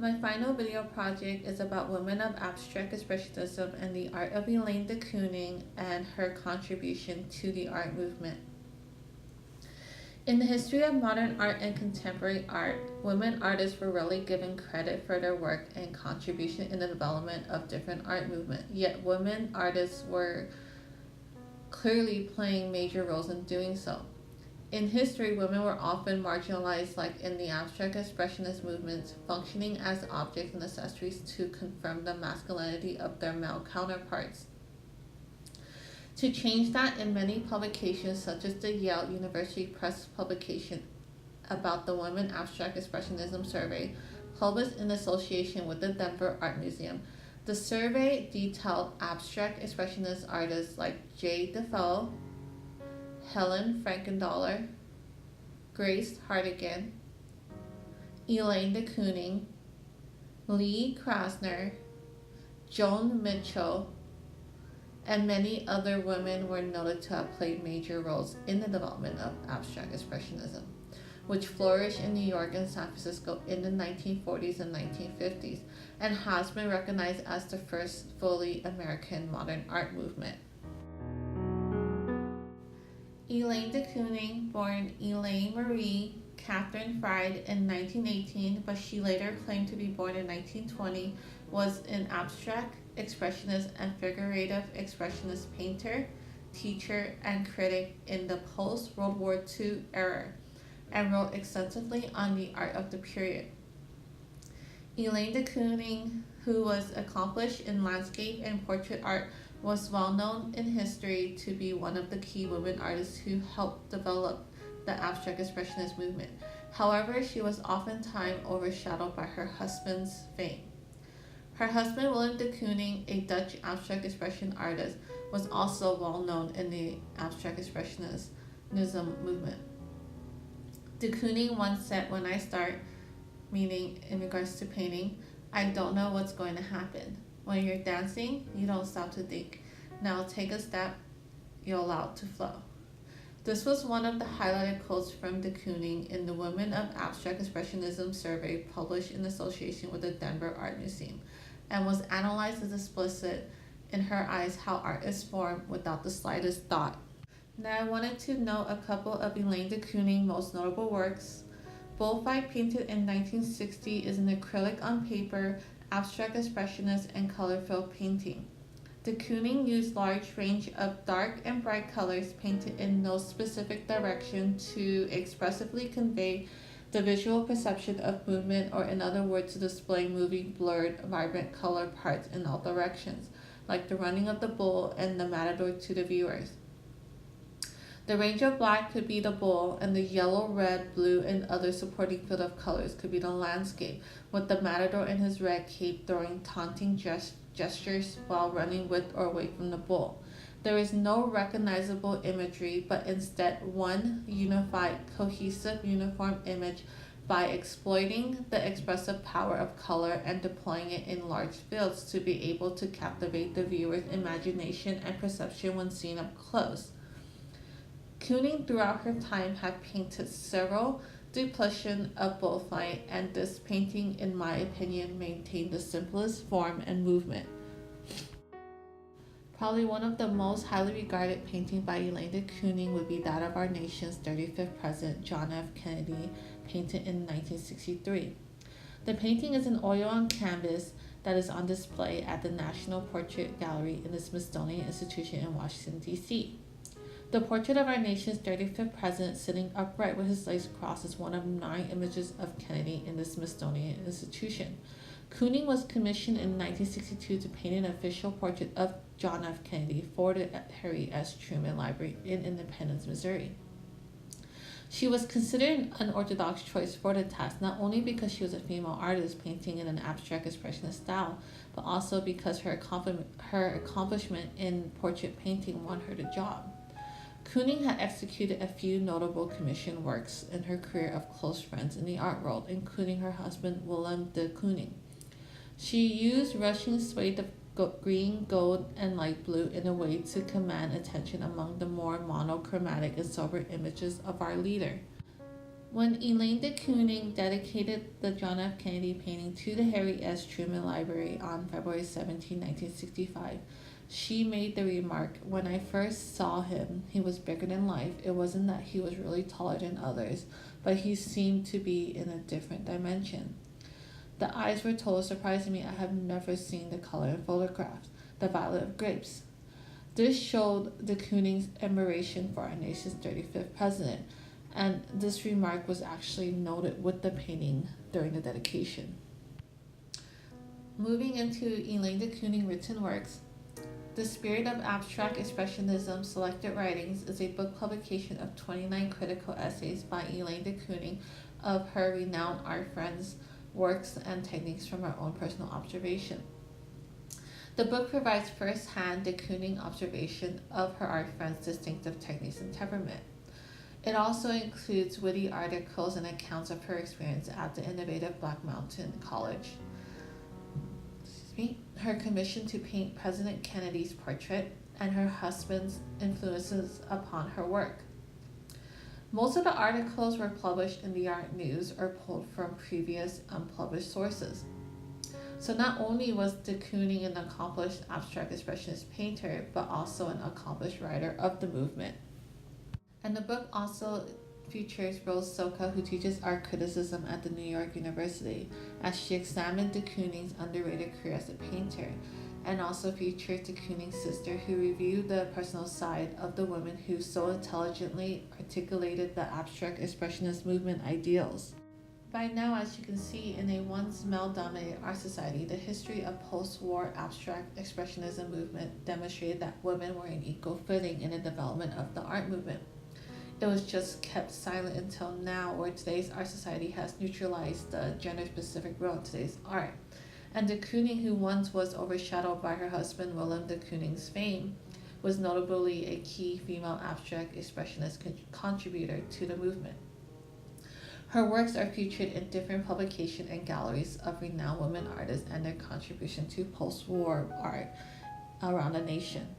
My final video project is about women of abstract expressionism and the art of Elaine de Kooning and her contribution to the art movement. In the history of modern art and contemporary art, women artists were rarely given credit for their work and contribution in the development of different art movements, yet women artists were clearly playing major roles in doing so. In history, women were often marginalized, like in the abstract expressionist movements, functioning as objects and accessories to confirm the masculinity of their male counterparts. To change that, in many publications, such as the Yale University Press publication about the Women Abstract Expressionism Survey, published in association with the Denver Art Museum, the survey detailed abstract expressionist artists like J. Defoe, Helen Frankenthaler, Grace Hartigan, Elaine de Kooning, Lee Krasner, Joan Mitchell, and many other women were noted to have played major roles in the development of abstract expressionism, which flourished in New York and San Francisco in the 1940s and 1950s, and has been recognized as the first fully American modern art movement. Elaine de Kooning, born Elaine Marie Catherine Fried in 1918, but she later claimed to be born in 1920, was an abstract expressionist and figurative expressionist painter, teacher, and critic in the post-World War II era, and wrote extensively on the art of the period. Elaine de Kooning, who was accomplished in landscape and portrait art, was well known in history to be one of the key women artists who helped develop the abstract expressionist movement. However, she was oftentimes overshadowed by her husband's fame. Her husband, Willem de Kooning, a Dutch abstract expression artist, was also well known in the abstract expressionism movement. De Kooning once said, "When I start," meaning in regards to painting, "I don't know what's going to happen. When you're dancing, you don't stop to think. Now take a step, you're allowed to flow." This was one of the highlighted quotes from de Kooning in the Women of Abstract Expressionism survey published in association with the Denver Art Museum, and was analyzed as explicit in her eyes how art is formed without the slightest thought. Now I wanted to note a couple of Elaine de Kooning's most notable works. Bullfight, painted in 1960, is an acrylic on paper, abstract expressionist, and color fill painting. De Kooning used large range of dark and bright colors painted in no specific direction to expressively convey the visual perception of movement, or in other words, to display moving, blurred, vibrant color parts in all directions, like the running of the bull and the matador to the viewers. The range of black could be the bull, and the yellow, red, blue, and other supporting field of colors could be the landscape, with the matador in his red cape throwing taunting gestures while running with or away from the bull. There is no recognizable imagery, but instead one unified, cohesive, uniform image by exploiting the expressive power of color and deploying it in large fields to be able to captivate the viewer's imagination and perception when seen up close. Kooning throughout her time had painted several depictions of bullfight, and this painting, in my opinion, maintained the simplest form and movement. Probably one of the most highly regarded paintings by Elaine de Kooning would be that of our nation's 35th President, John F. Kennedy, painted in 1963. The painting is an oil on canvas that is on display at the National Portrait Gallery in the Smithsonian Institution in Washington, D.C. The portrait of our nation's 35th president sitting upright with his legs crossed is one of 9 images of Kennedy in the Smithsonian Institution. Kooning was commissioned in 1962 to paint an official portrait of John F. Kennedy for the Harry S. Truman Library in Independence, Missouri. She was considered an unorthodox choice for the task, not only because she was a female artist painting in an abstract expressionist style, but also because her accomplishment in portrait painting won her the job. Kooning had executed a few notable commissioned works in her career of close friends in the art world, including her husband Willem de Kooning. She used rushing suede of green, gold, and light blue in a way to command attention among the more monochromatic and sober images of our leader. When Elaine de Kooning dedicated the John F. Kennedy painting to the Harry S. Truman Library on February 17, 1965, she made the remark, "When I first saw him, he was bigger than life. It wasn't that he was really taller than others, but he seemed to be in a different dimension. The eyes were told, surprisingly, I have never seen the color in photographs, the violet of grapes." This showed de Kooning's admiration for our nation's 35th president, and this remark was actually noted with the painting during the dedication. Moving into Elaine de Kooning written works, The Spirit of Abstract Expressionism Selected Writings is a book publication of 29 critical essays by Elaine de Kooning of her renowned art friends' works and techniques from her own personal observation. The book provides first-hand de Kooning observation of her art friends' distinctive techniques and temperament. It also includes witty articles and accounts of her experience at the innovative Black Mountain College. Her commission to paint President Kennedy's portrait, and her husband's influences upon her work. Most of the articles were published in the Art News or pulled from previous unpublished sources. So not only was de Kooning an accomplished abstract expressionist painter, but also an accomplished writer of the movement. And the book also features Rose Soka, who teaches art criticism at the New York University, as she examined de Kooning's underrated career as a painter, and also features de Kooning's sister, who reviewed the personal side of the woman who so intelligently articulated the abstract expressionist movement ideals. By now, as you can see, in a once male-dominated art society, the history of post-war abstract expressionism movement demonstrated that women were in equal footing in the development of the art movement. It was just kept silent until now, where today's art society has neutralized the gender-specific role in today's art. And de Kooning, who once was overshadowed by her husband Willem de Kooning's fame, was notably a key female abstract expressionist contributor to the movement. Her works are featured in different publications and galleries of renowned women artists and their contribution to post-war art around the nation.